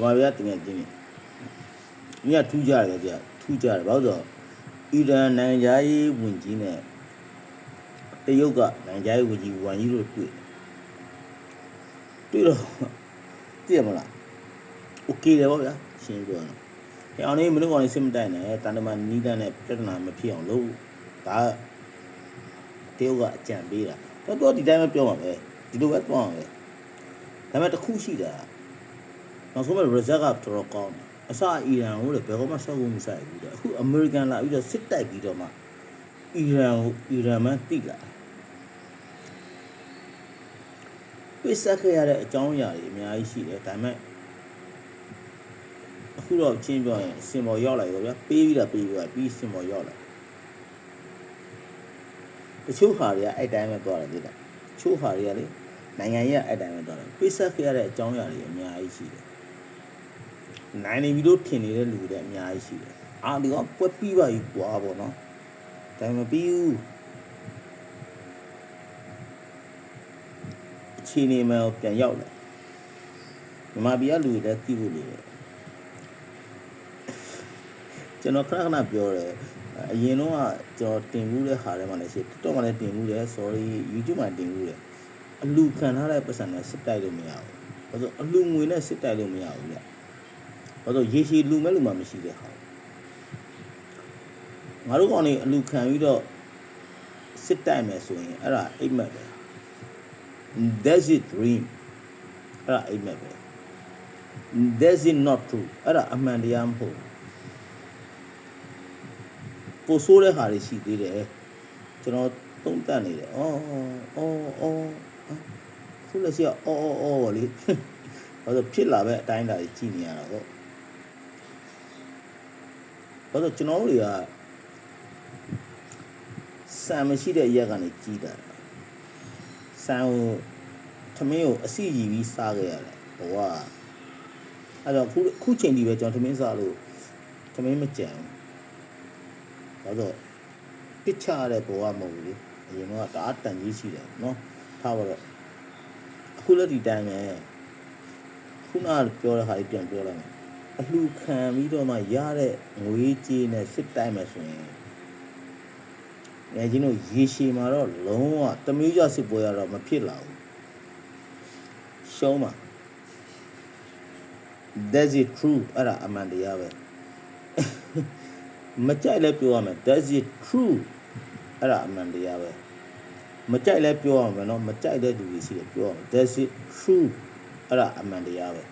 ဘာပြတင်ငယ်ချင်းညထူးကြတယ်ဗျထူးကြတယ်ဘာလို့ဆိုအီရန်နိုင်ငံသားရေးဝင်ကြီးနဲ့တရုတ်ကနိုင်ငံသားရေးဝင်ကြီးဝန်ကြီးတို့တွေ့တော့သိရမလားโอเคတယ်ဗောဗျာရှင်းပြောရင်အောင်နေမလို့ကောင်လေးစစ်မတိုင်နဲ့တန်တမန်နီးတန်းနဲ့ပြဿနာမဖြစ်အောင်လုပ်ဒါတရုတ်ကအကြံပေးတာတော့ဒီတိုင်းပဲပြောမှာပဲဒီလိုပဲသွားအောင်ပဲဒါပေမဲ့တစ်ခုရှိတာနောက်ဆုံးမှ result ကတော်တော်ကောင်းတယ်အစအီရန်ကိုလည်းဘယ်ကောမှဆောက်ဖို့မဆိုင်ဘူးတဲ့အခုအမေရိကန်လာပြီးတော့စစ်တိုက်ပြီးတော့မှအီရန်မှတိလာပိတ်ဆက်ခဲ့ရတဲ့အကြောင်းအရာတွေအများကြီးရှိတယ်ဒါပေမဲ့အခုတော့ချင်းပြောရင်စင်ပေါ်ရောက်လာရောဗျာပေးပြီးပြီးစင်ပေါ်ရောက်လာတချို့ဟာတွေကအဲ့တိုင်းပဲသွားတယ်လေတချို့ဟာတွေကလေနိုင်ငံရေးအဲ့တိုင်းပဲသွားတယ်ပိတ်ဆက်ခဲ့ရတဲ့အကြောင်းအရာတွေအများကြီးရှိတယ်နိုင်နေပြီလို့ထင်နေတဲ့လူတွေအများကြီးရှိတယ်ဒီကပွက်ပြီးပါပြီကွာပေါ့နော်ဒါပေမဲ့ပြီးဘူးအခြေအနေမှပြန်ရောက်လာမြန်မာပြည်ကလူတွေလည်းသိဖို့လိုတယ်ကျွန်တော်ခဏပြောတယ်အရင်တော့ကျွန်တော်တင်မှုတဲ့ဟာထဲမှာလည်းရှိ TikTok မှာလည်းတင်မှုတယ် sorry YouTube မှာတင်မှုတယ်အလူခံထားတဲ့ပတ်စံနဲ့စစ်တိုက်လို့မရဘူးဘာလို့အလူငွေနဲ့စစ်တိုက်လို့မရဘူးဗျဘာလို့ရေရှည်လူမဲ့လူမှမရှိတဲ့ဟာငါတို့ကောင်နေအလူခံပြီးတော့စစ်တိုက်မယ်ဆိုရင်အဲ့ဒါအိမ်မက်ပဲ that's it dream အဲ့ဒါအိမ်မက်ပဲ that's it not true အဲ့ဒါအမှန်တရားမဟုတ်ပိုဆိုးတဲ့ဟာတွေရှိသေးတယ်ကျွန်တော်သုံးသပ်နေတယ်ခုလက်ရှိဗောလေဘာလို့ဖြစ်လာပဲအတိုင်းတာကြီးကြည့်နေရတာပေါ့ဘာလို့ကျွန်တော်တို့တွေကစံမရှိတဲ့ရက်ကနေကြီးတာစံကိုသမင်းကိုအစီကြီးပြီးစားခဲ့ရတယ်ဘဝအဲ့တော့ခုချိန်ဒီပဲကျွန်တော်သမင်းစားလို့သမင်းမကြံဘူးဘာလို့ပစ်ချရတဲ့ဘဝမဟုတ်ဘူးလေအရင်ကတအားတန်ကြီးရှိတယ်နော်ထားပါတော့အခုလည်းဒီတိုင်းပဲခုနကပြောတဲ့ဟာကြီးပြန်ပြောလိုက်မယ်အလှခံပြီးတော့မှရတဲ့ငွေကြေးနဲ့စစ်တိုင်းမယ်ဆိုရင်ငယ်ချင်းတို့ရေရှည်မှာတော့လုံးဝတမျိုးကြစစ်ပွဲရတော့မဖြစ်လာဘူးရှုံးပါ that's it true အဲ့ဒါအမှန်တရားပဲမကြိုက်လဲပြောရမယ် that's it true အဲ့ဒါအမှန်တရားပဲမကြိုက်လဲပြောရမယ်နော်မကြိုက်တဲ့လူတွေရှိတယ်ပြောရမယ် that's it true အဲ့ဒါအမှန်တရားပဲ